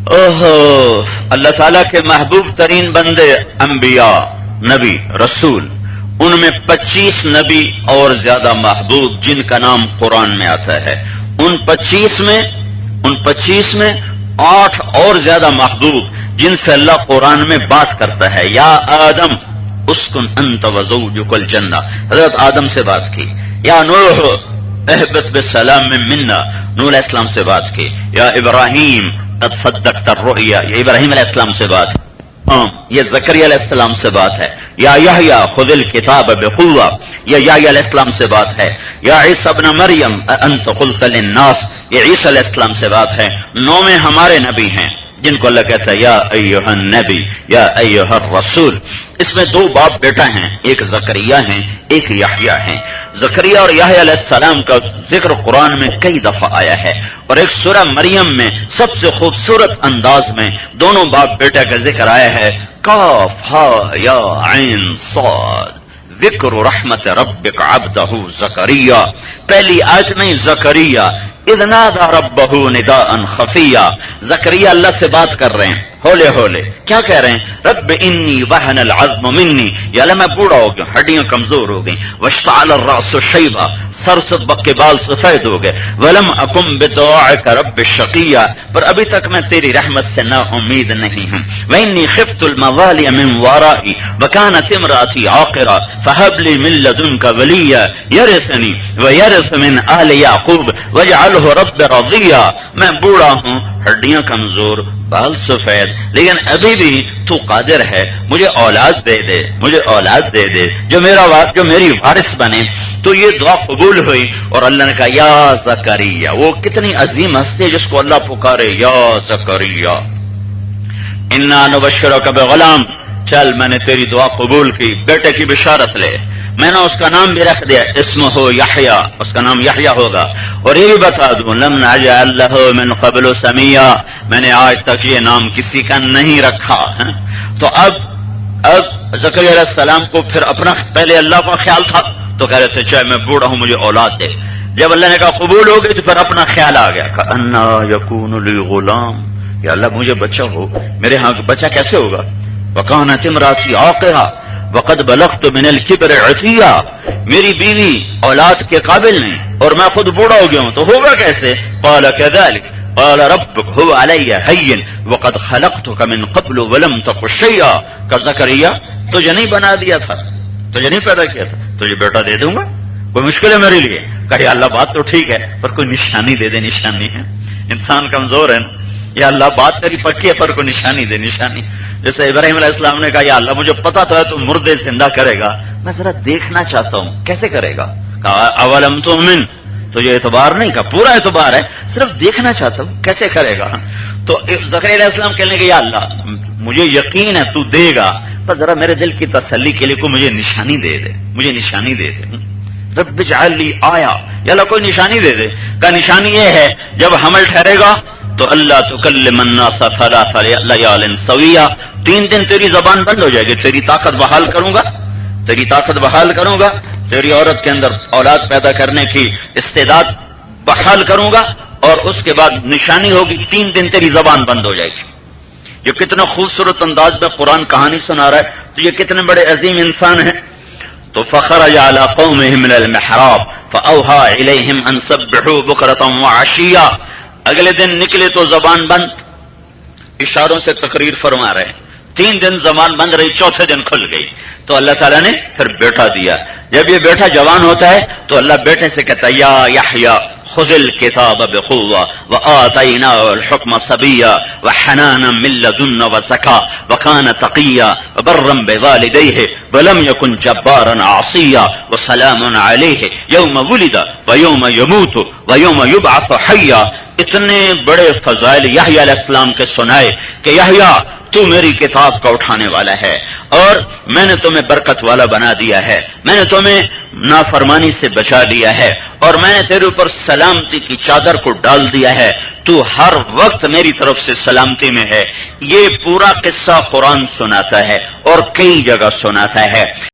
اوہو، اللہ تعالیٰ کے محبوب ترین بندے انبیاء، نبی، رسول، ان میں 25 نبی اور زیادہ محبوب جن کا نام قرآن میں آتا ہے، ان 25 میں 8 اور زیادہ محبوب جن سے اللہ قرآن میں بات کرتا ہے۔ یا آدم اسکن انت وزوجک الجنہ، حضرت آدم سے بات کی۔ یا نوح اہبط بسلام منا، نوح علیہ السلام سے بات کی۔ یا ابراہیم قد صدقت الرؤیا، یہ ابراہیم علیہ السلام سے بات ہے۔ یہ زکریا علیہ السلام سے بات ہے۔ یا یحییٰ خذ الکتاب بقوہ، یہ یحییٰ علیہ السلام سے بات ہے۔ یا عیسیٰ ابن مریم انت قلت للناس، یہ عیسیٰ علیہ السلام سے بات ہے۔ 9 میں ہمارے نبی ہیں جن کو اللہ کہتا ہے یا ایھا النبی یا ایھا الرسول۔ اس میں 2 باپ بیٹا ہیں، ایک زکریا ہیں ایک یحییٰ ہیں۔ زکریا اور یحییٰ علیہ السلام کا ذکر قرآن میں کئی دفعہ آیا ہے، اور ایک سورہ مریم میں سب سے خوبصورت انداز میں دونوں باپ بیٹا کا ذکر آیا ہے۔ کاف ہا یا عین صاد ذکر رحمت ربک عبدہ زکریا، پہلی آیت میں زکریا اذ نادى ربه نداء خفیا، زکریا اللہ سے بات کر رہے ہیں ہولے ہولے، کیا کہہ رہے ہیں؟ رب انی وہن العظم منی، یا اللہ میں بوڑھا ہو گیا، ہڈیاں کمزور ہو گئیں، واشتعل الرأس شیبا، سر سے کے بال سفید ہو گئے، ولم اکن بدعائک رب شقیا، پر ابھی تک میں تیری رحمت سے نا امید نہیں ہوں۔ وانی خفت الموالی من ورائی وکانت امراتی عاقرا فہب لی من لدنک ولیا یرثنی ویرث من آل یعقوب واجعلہ رب رضیا، میں بوڑھا ہوں، ہڈیاں کمزور، بال سفید، لیکن ابھی بھی تو قادر ہے، مجھے اولاد دے دے، مجھے اولاد دے دے جو میری وارث بنے۔ تو یہ دعا قبول ہوئی، اور اللہ نے کہا یا زکریا، وہ کتنی عظیم ہستی ہے جس کو اللہ پکارے، یا زکریا انا نبشرک بغلام، چل میں نے تیری دعا قبول کی، بیٹے کی بشارت لے، میں نے اس کا نام بھی رکھ دیا، اسمہ یحییٰ، اس کا نام یحییٰ ہوگا۔ اور یہ بھی بتا دوں لم نجعل لہ من قبل سمیا، میں نے آج تک یہ نام کسی کا نہیں رکھا ہے۔ تو اب زکریا علیہ السلام کو پھر اپنا پہلے اللہ کا خیال تھا تو کہہ رہے تھے چاہے میں بوڑھا ہوں مجھے اولاد دے، جب اللہ نے کہا قبول ہو گئی تو پھر اپنا خیال آ گیا، انا یکون لی غلام، یا اللہ مجھے بچہ ہو، میرے ہاں بچہ کیسے ہوگا؟ وکانت امراتی عاقرا وقد بلغت من الکبر عتیا، میری بیوی اولاد کے قابل نہیں اور میں خود بوڑھا ہو گیا ہوں تو ہوگا کیسے؟ قال كذلك قال ربك هو علي هين وقد خلقتك من قبل ولم تك شيئا، کہ زکریا تجھے نہیں بنا دیا تھا، تجھے نہیں پیدا کیا تھا، تجھے بیٹا دے دوں گا، کوئی مشکل ہے میرے لیے؟ کہ یا اللہ بات تو ٹھیک ہے پر کوئی نشانی دے دے، نشانی ہے، انسان کمزور ہے نا، یا اللہ بات تیری پکی ہے پر کوئی نشانی دے، نشانی۔ جیسے ابراہیم علیہ السلام نے کہا یا اللہ مجھے پتا تو ہے تو مردے زندہ کرے گا، میں ذرا دیکھنا چاہتا ہوں کیسے کرے گا؟ کہا اولم تؤمن، تو یہ اعتبار نہیں، کا پورا اعتبار ہے، صرف دیکھنا چاہتا ہوں کیسے کرے گا۔ تو زکریا علیہ السلام کہنے لگے یا اللہ مجھے یقین ہے تو دے گا، پر ذرا میرے دل کی تسلی کے لیے کوئی مجھے نشانی دے دے، مجھے نشانی دے دے۔ رب اجعل لی آیا، یا اللہ کوئی نشانی دے دے۔ کا نشانی یہ ہے جب حمل ٹھہرے گا تو اللہ تکلم الناس ثلاث لیال سویا، 3 دن تیری زبان بند ہو جائے گی، تیری طاقت بحال کروں گا، تیری طاقت بحال کروں گا، تیری عورت کے اندر اولاد پیدا کرنے کی استعداد بحال کروں گا، اور اس کے بعد نشانی ہوگی 3 دن تیری زبان بند ہو جائے گی۔ یہ کتنا خوبصورت انداز میں قرآن کہانی سنا رہا ہے، تو یہ کتنے بڑے عظیم انسان ہیں۔ تو فخرج علی قومہ من المحراب فاوحى الیہم ان سبحوا بکرۃ وعشیا، اگلے دن نکلے تو زبان بند، اشاروں سے تقریر فرما رہے ہیں، 3 دن زبان بند رہی، چوتھے دن کھل گئی، تو اللہ تعالیٰ نے پھر بیٹا دیا۔ جب یہ بیٹا جوان ہوتا ہے تو اللہ بیٹے سے کہتا ہے یا یحییٰ خذ الکتاب بقوة وآتیناه الحکم صبیا وحنانا من لدنا وزکا وکان تقیا وبرا بوالدیہ ولم یکن جبارا عصیا وسلام علیہ یوم ولد ویوم یموت ویوم یبعث حیا۔ اتنے بڑے فضائل یحییٰ علیہ السلام کے سنائے کہ یحییٰ تو میری کتاب کا اٹھانے والا ہے، اور میں نے تمہیں برکت والا بنا دیا ہے، میں نے تمہیں نافرمانی سے بچا دیا ہے، اور میں نے تیرے اوپر سلامتی کی چادر کو ڈال دیا ہے، تو ہر وقت میری طرف سے سلامتی میں ہے۔ یہ پورا قصہ قرآن سناتا ہے اور کئی جگہ سناتا ہے۔